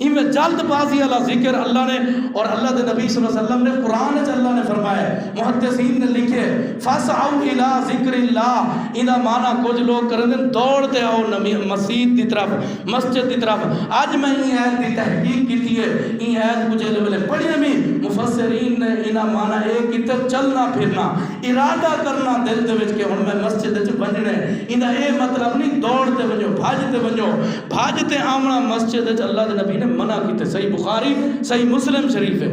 ان میں جلد بازی اللہ ذکر. اللہ نے اور اللہ دے نبی صلی اللہ علیہ وسلم نے قرآن وچ اللہ نے فرمایا, محدثین نے لکھے فاسعوا الی ذکر اللہ. ایندا معنی کچھ لوگ کرن دوڑتے آؤ نبی مسجد دی طرف, مسجد دی طرف. اج میں این ایت دی تحقیق کیتی ہے, این ایت کچھ لے پڑھی میں مفسرین نے ایندا معنی اے کیتے چلنا پھرنا, ارادہ کرنا دل دے وچ کہ ہن میں مسجد وچ بننا ہے. ایندا اے مطلب نہیں دوڑتے ونجو بھاجتے ونجو بھاجتے آونا مسجد وچ. اللہ دے نبی نے منع کیتے. صحیح بخاری صحیح مسلم شریف ہے.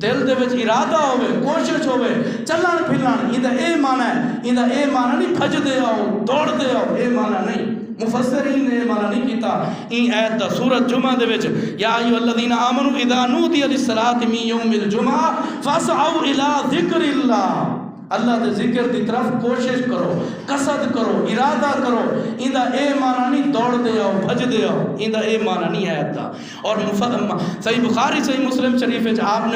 دل دے وچ ارادہ ہوئے, کوشش ہوئے, چلن پھرن, ایندا اے معنی ہے. ایندا اے معنی نہیں بھجدے آؤ دوڑ دے آؤ, اے معنی نہیں. مفسرین نے معنی نہیں کیتا. این ایت دا سورۃ جمعہ دے وچ یا ایھا الذین آمنوا اذا نودی للصلاۃ من یوم الجمعہ فاسعوا الی ذکر اللہ. اللہ دے ذکر دی طرف کوشش کرو, قصد کرو, ارادہ کرو. ایندا اے معنی نہیں دوڑ دے آؤ بھج دے آؤ, ایندا اے معنی نہیں ہے ایت دا. اور صحیح بخاری صحیح مسلم شریف وچ آپ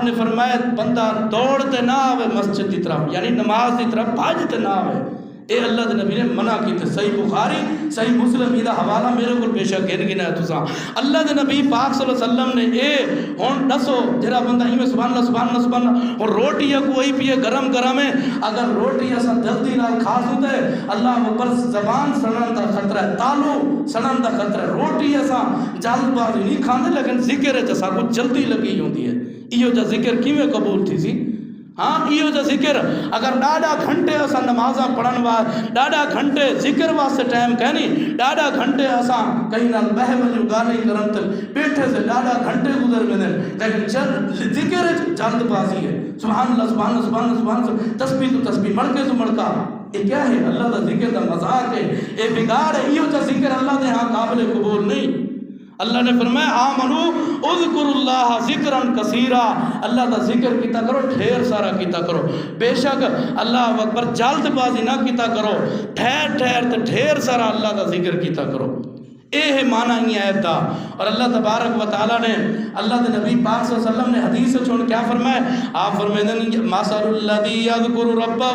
نے فرمایا بندہ دوڑتے نہ آوے مسجد دی طرف, یعنی نماز دی طرف بھجتے نہ آوے. اے اللہ دے نبی نے منع کیتے. صحیح بخاری صحیح مسلم ایندا حوالہ میرے کو بے شک گن ہے تساں. اللہ دے نبی پاک صلی اللہ علیہ وسلم نے اے ہن دسو جڑا بندہ ایویں سبحان اللہ سبحان اللہ سبحان اللہ, اور روٹی کوئی پیے گرم گرم ہے, اگر روٹی اساں جلدی نال کھا سوتے اللہ اکبر زبان سڑن دا خطرہ ہے, تالو سڑن دا خطرہ ہے. روٹی اساں جلد بازی نہیں کھاندے لیکن ذکر ہے جسا کو جلدی لگی ہوندی ہے. ایو جا ذکر کیویں قبول تھی سی. ہاں یہ جو ذکر اگر ڈاڈا گھنٹے اساں نمازاں پڑھن واسطے ڈاڈا گھنٹے ذکر واسطے ٹائم کہنی ڈاڈا گھنٹے اساں کہیں نہ بہ وجو گالی کرن تے بیٹھے سے ڈاڈا گھنٹے گزر ویندے لیکن ذکر جلد بازی ہے سبحان اللہ سبحان اللہ سبحان اللہ سبحان اللہ تسبیح تو تسبیح مڑکے تو مڑکا یہ کیا ہے اللہ دا ذکر دا مذاق ہے یہ بگاڑ ہے یہ جو ذکر اللہ دے ہاں قابل قبول نہیں اللہ نے فرمایا آمنو اذکر اللہ ذکرن کثیرا اللہ دا ذکر کیتا کرو ڈھیر سارا کیتا کرو بے شک اللہ اکبر جلد بازی نہ کیتا کرو ٹھہر ٹھہر تے ڈھیر سارا اللہ دا ذکر کیتا کرو اے ہے معنی ہی آیت دا اور اللہ تبارک و تعالی نے اللہ دے نبی پاک صلی اللہ علیہ وسلم نے حدیث سے چھوڑ کیا فرمایا آپ فرمائیں مثل الذی یذکر ربہ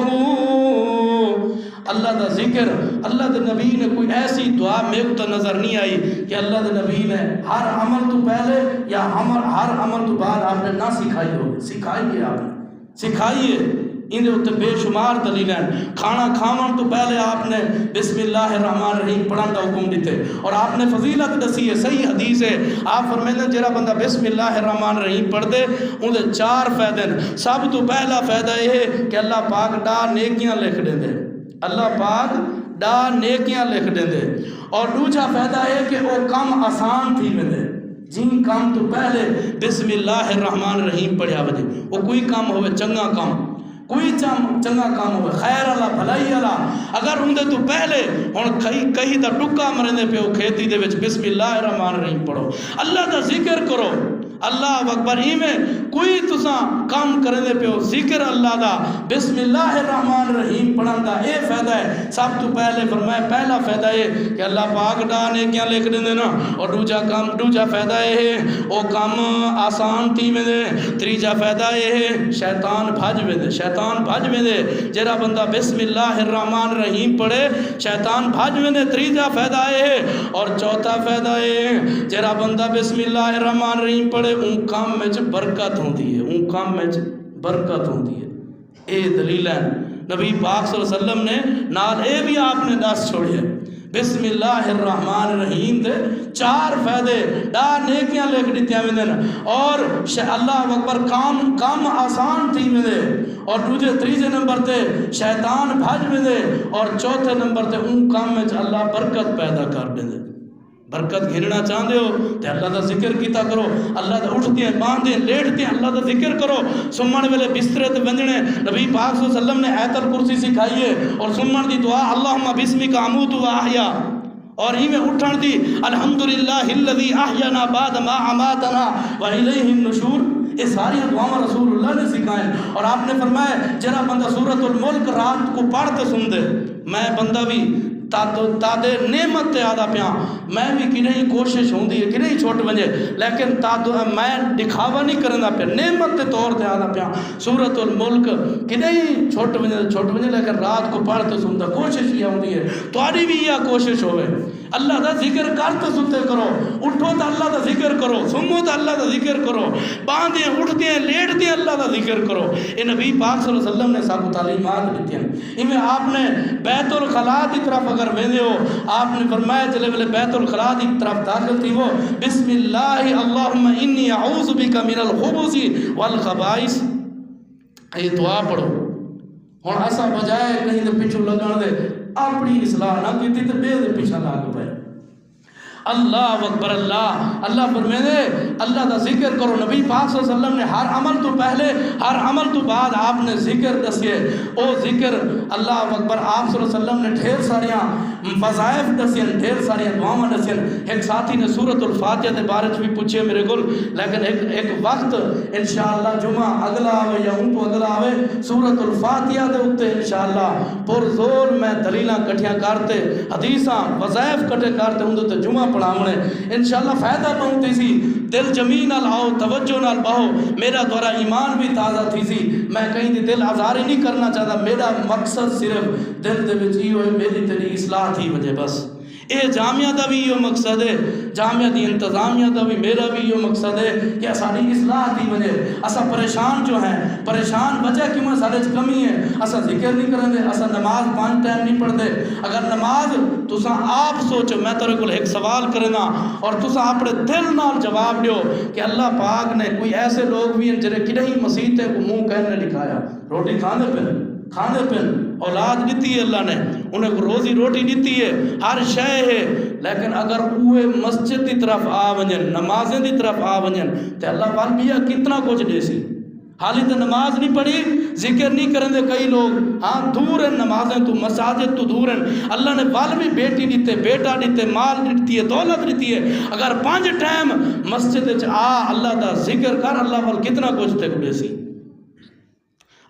اللہ دا ذکر اللہ دے نبی نے کوئی ایسی دعا میں تو نظر نہیں آئی کہ اللہ دے نبی نے ہر عمل تو پہلے یا ہر عمل تو بعد آپ نے نہ سکھائی ہو سکھائیے آپ نے سکھائیے ان دے بے شمار دلیل ہیں کھانا کھاون تو پہلے آپ نے بسم اللہ الرحمن الرحیم پڑھن دا حکم دیتے اور آپ نے فضیلت دسی ہے صحیح حدیث ہے آپ فرمائیں جڑا بندہ بسم اللہ الرحمن الرحیم پڑھ دے ان دے 4 فائدے سب تو پہلا فائدہ یہ ہے کہ اللہ پاک ڈا نیکیاں لکھ دے اللہ پاک ڈا نیکیاں لکھ دے اور دوسرا فائدہ ہے کہ وہ کام آسان تھی ویندے جن کام تو پہلے بسم اللہ الرحمن الرحیم پڑھیا وجے وہ کوئی کام ہوئے چنگا کام کوئی چنگا کام ہوئے خیر اللہ بھلائی اللہ اگر اندے تو پہلے ہن کہیں دا ٹکا مرندے پہ کھیتی دے وچ بسم اللہ الرحمن الرحیم پڑھو اللہ دا ذکر کرو اللہ اکبر ہی میں کوئی تساں کام کرنے پہ ذکر اللہ دا بسم اللہ الرحمن الرحیم پڑھن دا اے فائدہ ہے سب تو پہلے فرمایا پہلا فائدہ ہے کہ اللہ پاک ڈا نیکیاں لکھ دے نا اور دوجا فائدہ ہے او کام آسان تھی میں دے تیجا فائدہ ہے شیطان بھج میں دے جڑا بندہ بسم اللہ الرحمن الرحیم پڑھے شیطان بھج میں دے تیجا فائدہ ہے اور چوتھا فائدہ ہے جڑا بندہ بسم اللہ الرحمن الرحیم پڑھے ان کام میں برکت ہوتی ہے ان کام میں برکت ہوتی ہے اے دلیل ہے نبی پاک صلی اللہ علیہ وسلم نے نال اے بھی آپ نے دس چھوڑے بسم اللہ الرحمن الرحیم دے 4 فائدے ڈا نیکیاں لکھ دیتیاں میں دے اور اللہ اکبر کام آسان تھی میں دے اور تیجے نمبر تے شیطان بھج میں دے اور چوتھے نمبر تے ان کام میں اللہ برکت پیدا کر دے برکت گھرنا چاہتے ہو تو اللہ دا ذکر کیتا کرو اللہ دا اٹھتے ہیں باندھتے ہیں لیٹتے ہیں اللہ دا ذکر کرو سمن ویلے بسترے تے ونجنے نبی پاک صلی اللہ علیہ وسلم نے آیت الکرسی سکھائیے اور سمن دی دعا اللہم بسمک اموت و احیا اور ہی میں اٹھن دی الحمدللہ الذی احیانا بعد ما اماتنا و الیہ النشور یہ ساری دعاواں رسول اللہ نے سکھائیں اور آپ نے فرمایا جڑا بندہ سورۃ الملک رات کو پڑھتے سن دے میں بندہ بھی تادے نعمت تے آدھا پیا میں بھی کنہیں کوشش ہوں دی ہے کنہیں چھوٹ ونجے لیکن میں دکھاوا نہیں کرنا پیا نعمت تے طور تے آدھا پیا سورۃ الملک کنہیں چھوٹ ونجے لیکن رات کو پڑھتے سنتا کوشش یہ ہوں دی ہے تاری بھی یہ کوشش ہوئے اللہ دا ذکر کرتے سنتے کرو اٹھو تو اللہ دا ذکر کرو سمو تو اللہ دا ذکر کرو باندھیں اٹھتے ہیں لیٹتے ہیں اللہ دا ذکر کرو اے نبی پاک صلی اللہ علیہ وسلم نے سب تعلیمات دیتی ہیں ان میں آپ نے بیت الخلاء کی طرف اگر ویندے ہو آپ نے فرمایا چلے ویلے بیت الخلاء کی طرف داخل تھی وہ بسم اللہ اللہم انی اعوذ بک من الخبث والخبائث یہ دعا پڑھو ہن ایسا بجائے کہیں دے پیچھے لگان دے اپنی اصلاح نہ کیتی تے بے دے پیچھے لگ پے اللہ اکبر اللہ فرمائے اللہ دا ذکر کرو نبی پاک صلی اللہ علیہ وسلم نے ہر عمل تو پہلے ہر عمل تو بعد آپ نے ذکر دسیے او ذکر اللہ اکبر آپ صلی اللہ علیہ وسلم نے ڈھیر ساریاں وظائف دسیاں ڈھیر ساریاں دعاواں دسیاں ایک ساتھی نے سورۃ الفاتحہ دے بارے بھی پوچھے میرے گل لیکن ایک وقت انشاءاللہ جمعہ اگلا آوے یا ان تو اگلا آوے سورۃ الفاتحہ دے اوتے انشاءاللہ پر زور میں دلیلاں کٹھیاں کرتے حدیثاں وظائف کٹے کرتے ہوں تے جمعہ پڑھاونے انشاءاللہ فائدہ پہنچتی سی دل جمین نال آؤ توجہ نال بہو میرا دورہ ایمان بھی تازہ تھی سی میں کہیں دی دل آزاری نہیں کرنا چاہتا میرا مقصد صرف دل دے وچ ہی ہوئے میری تیری اصلاح تھی وجہ بس یہ جامعہ دا بھی یہ مقصد ہے، جامعہ دی انتظامیہ دا بھی میرا بھی یہ مقصد ہے کہ ساری اصلاح دی وجہ اسا پریشان جو ہیں، پریشان وجہ کیوں سارے کمی ہے، اسا ذکر نہیں کریں دے، اسا نماز 5 ٹائم نہیں پڑھ دے۔ اگر نماز تسا آپ سوچو، میں تیرے کو ایک سوال کرنا اور تسا اپنے دل نال جواب دیو کہ اللہ پاک نے کوئی ایسے لوگ بھی ہیں جنہیں کدیں مسیطے کو منہ کہنے لکھایا، روٹی کھانے پہ اولاد دیتی ہے، اللہ نے انہیں کو روزی روٹی دیتی ہے، ہر شے ہے، لیکن اگر اوے مسجد دی طرف آ ونجن، نمازیں دی طرف آ ونجن تے اللہ پاک بھی کتنا کچھ دے سی۔ حالی تو نماز نہیں پڑھی، ذکر نہیں کریں دے کئی لوگ، ہاں دور ہیں نمازیں تو، مساجد تو دور ہیں، اللہ نے بال بھی بیٹی دیتے، بیٹا دیتے، مال دیتی ہے، دولت دیتی ہے، اگر 5 ٹائم مسجد آ اللہ دا ذکر کر، اللہ بال کتنا کچھ تے دے سی۔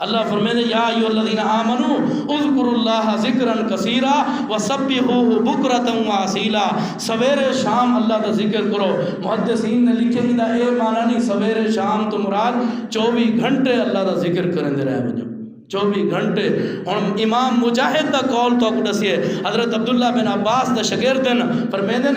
اللہ فرمائے یا ایھا الذین آمنوا اذکروا اللہ ذکرا کثیرا وسبحوہ بکرۃ واصیلا، سویرے شام اللہ دا ذکر کرو۔ محدثین نے لکھے نہیں دا اے معنی نہیں سویرے شام تو مراد 24 گھنٹے اللہ دا ذکر کریں دے رہے وجہ، 24 گھنٹے۔ ہن امام مجاہد دا قول تو کو دسیے، حضرت عبداللہ بن عباس دا شاگرد ہیں، فرمیندے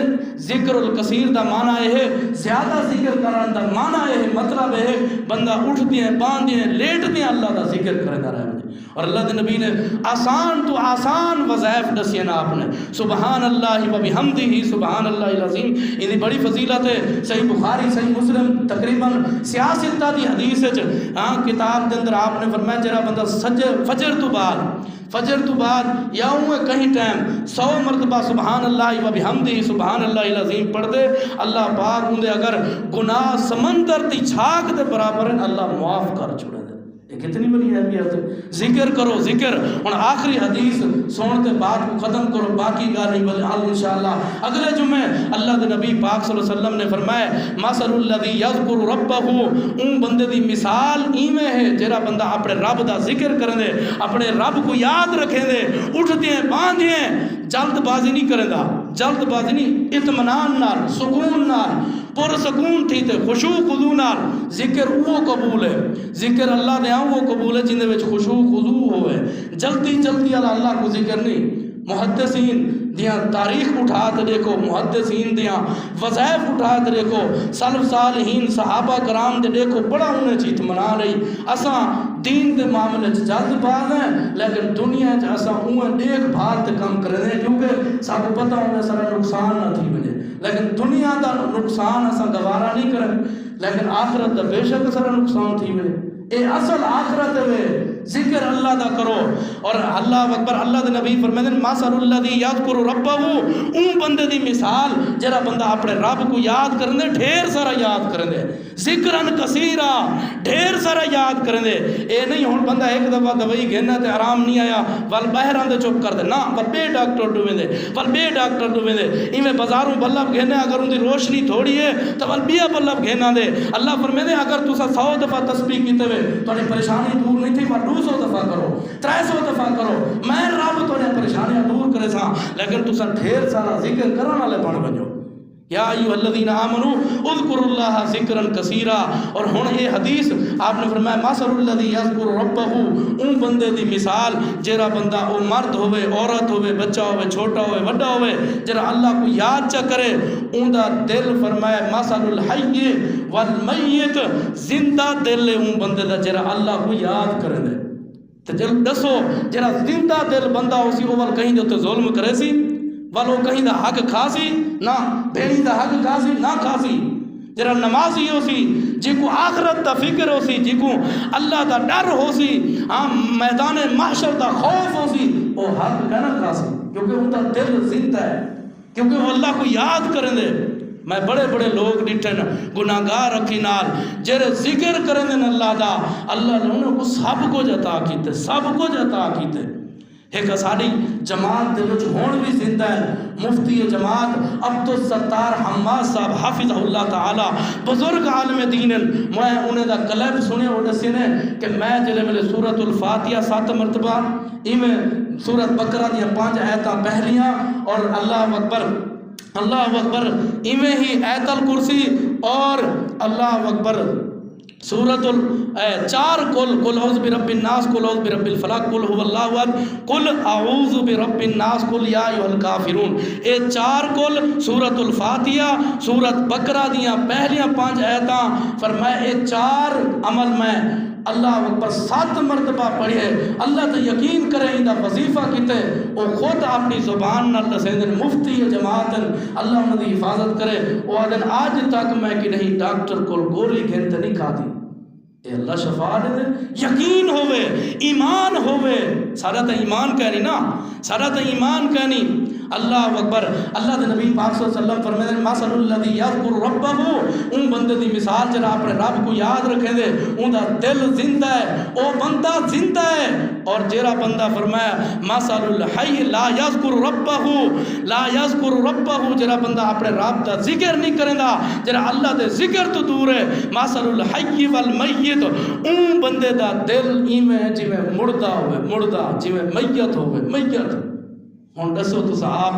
ذکر الکثیر دا معنی ہے زیادہ ذکر کرن دا معنی ہے، مطلب ہے بندہ اٹھتے ہیں، باندھتے ہیں، لیٹتے ہیں، اللہ دا ذکر کرے دا رہے۔ اور اللہ دے نبی نے آسان تو آسان وظائف دسیے نا آپ نے، سبحان اللہ و بحمدہ سبحان اللہ العظیم، یہ بڑی فضیلت ہے۔ صحیح بخاری صحیح مسلم تقریباً 66 دی حدیث ہے، ہاں کتاب دے اندر آپ نے فرمایا جرا بندہ فجر تو بعد یا کہیں ٹائم 100 مرتبہ سبحان اللہ و بحمدہ سبحان اللہ العظیم پڑھ دے، اللہ پاک اندے اگر گناہ سمندر دی چھاک دے برابر ہیں اللہ معاف کر چھوڑے دے۔ یہ کتنی بڑی اہمیت ہے، ذکر کرو ذکر۔ اور آخری حدیث سنتے بات کو ختم کرو، باقی گال نہیں بل انشاءاللہ اگلے جمعے اللہ دے نبی پاک صلی اللہ علیہ وسلم نے فرمایا مثل الذی یذکر ربہ، اون بندے دی مثال ایویں ہے جڑا بندہ اپنے رب دا ذکر کریں دے، اپنے رب کو یاد رکھیں دے، اٹھتے ہیں باندھتے ہیں، جلد بازی نہیں کریں دا، جلد بازی نہیں، اطمینان نال سکون نال پرسکون تھی تے خشوع خضوع نال ذکر وہ قبول ہے، ذکر اللہ دے وہ قبول ہے جن دے وچ خشوع خضوع ہوئے، جلدی اللہ کو ذکر نہیں۔ محدثین دیاں تاریخ اٹھا تے دیکھو، محدثین دیاں وظائف اٹھا تے دیکھو، سلف صالحین صحابہ کرام دے دیکھو، بڑا انہیں چیت منا رہی۔ اساں دین دے معاملے جلد باز ہیں، لیکن دنیا چ اساں اوہ دیکھ بھال تے کم کریں دے، کیونکہ سب پتہ ہوندے سارا نقصان نہ تھی وجے، لیکن دنیا دا نقصان اساں گوارا نہیں کریں، لیکن آخرت دا بے شک سارا نقصان تھی وجے۔ اے اصل آخرت ہے، ذکر اللہ دا کرو۔ اور اللہ اکبر، اللہ دے نبی فرمائے مثل الذی یذکر ربہ، اون بندے دی مثال جڑا بندہ اپنے رب کو یاد کرن دے، ڈھیر سارا یاد کرن دے، ذکرن کثیرا، ڈھیر سارا یاد کرن دے۔ اے نہیں ہن بندہ ایک دفعہ دوائی گھنا تے آرام نہیں آیا ول باہر آندے چپ کر دے، نہ پر بے ڈاکٹر ڈویں دے، ول بے ڈاکٹر ڈویں دے، ایویں بازاروں بلب گھنا اگر ان دی روشنی تھوڑی ہے تو ول بیا بلب گھنا دے۔ اللہ فرمائے اگر تسا 100 دفعہ تسبیح کیتے ہوئے تھوڑی پریشانی دور نہیں تھی، پر 200 دفعہ کرو، 300 دفعہ کرو، میں رب تھوڑی پریشانیاں دور کرے سا، لیکن تسا ڈھیر سارا ذکر کرن والے بن بنو۔ یا ایھا الذین آمنوا اذکروا اللہ ذکرا کثیرا۔ اور ہن یہ حدیث آپ نے فرمایا مثل الذی یذکر ربہ، اون بندے دی مثال جڑا بندہ او مرد ہوئے، عورت ہوئے، بچہ ہوئے، چھوٹا ہوئے، بڑا ہوئے، جڑا اللہ کو یاد چا کرے، اون دا دل فرمایا مثل الحی والمیت، زندہ دل اون بندے دا جڑا اللہ کو یاد کرے دے۔ تو جل دسو جڑا زندہ دل بندہ اسی اول کہیں دے تے ظلم کرے سی، والو کہیں دا حق کھاسی نہ، بھیڑی دا حق کھاسی نہ کھاسی، جرا نمازی ہو سی، جی کو آخرت دا فکر ہو سی، جی کو اللہ دا ڈر ہو سی، ہاں میدان محشر دا خوف ہو سی، وہ حق کہنا کھاسی، کیونکہ ان دا دل زندہ ہے، کیونکہ وہ اللہ کو یاد کریں دے۔ میں بڑے بڑے لوگ ڈٹھن گناہگار رکھی نال جڑے ذکر کریں دے اللہ دا، اللہ نے انہوں کو سب کو عطا کیتے، سب کو عطا کیتے۔ ایک ساری جماعت دے وچ ہون بھی زندہ ہے، مفتی جماعت عبدالستار حماد صاحب حافظ اللہ تعالی، بزرگ عالم دین، میں انہیں دا کلب سنے اور دسے نے کہ میں جلے ملے سورۃ الفاتحہ 7 مرتبہ، ایویں سورۃ بقرہ دیا 5 آیتاں پہلیاں، اور اللہ اکبر اللہ اکبر ایویں ہی آیت الکرسی اور اللہ اکبر سورۃ چار قل اعوذ برب الناس، قل اعوذ برب الفلق، قل هو اللہ احد، قل اعوذ برب الناس، قل یا ایھا الکافرون، اے چار قل سورۃ الفاتحہ سورۃ بقرہ دیاں پہلیاں 5 آیتاں فرمایا اے چار عمل میں اللہ اکبر 7 مرتبہ پڑھے، اللہ تے یقین کرے اندا وظیفہ کیتے او خود اپنی زبان نال دسیندن مفتی جماعت اللہ انہاں دی حفاظت کرے، او آدن آج تک میں کہ نہیں ڈاکٹر کول گولی گھن تے نہیں کھادی، اے اللہ شفا دے یقین ہوئے ایمان ہوئے، سارا تے ایمان کہنی نا، سارا تے ایمان کہنی، اللہ اکبر۔ اللہ دے نبی پاک صلی اللہ علیہ وسلم فرمائے مثل الذی یذکر ربہ، ان بندے دی مثال جڑا اپنے رب کو یاد رکھے دے ان دا دل زندہ ہے، او بندہ زندہ ہے، اور جیڑا بندہ فرمایا مثل الحی لا یذکر ربہ، لا یذکر ربہ، جڑا بندہ اپنے رب دا ذکر نہیں کریندا، جڑا اللہ دے ذکر تو دور ہے، مثل الحی والمیت، ان بندے دا دل ایویں جویں مردہ ہوئے، مردہ جویں میت ہوئے، میت۔ ہن دسو تساں آپ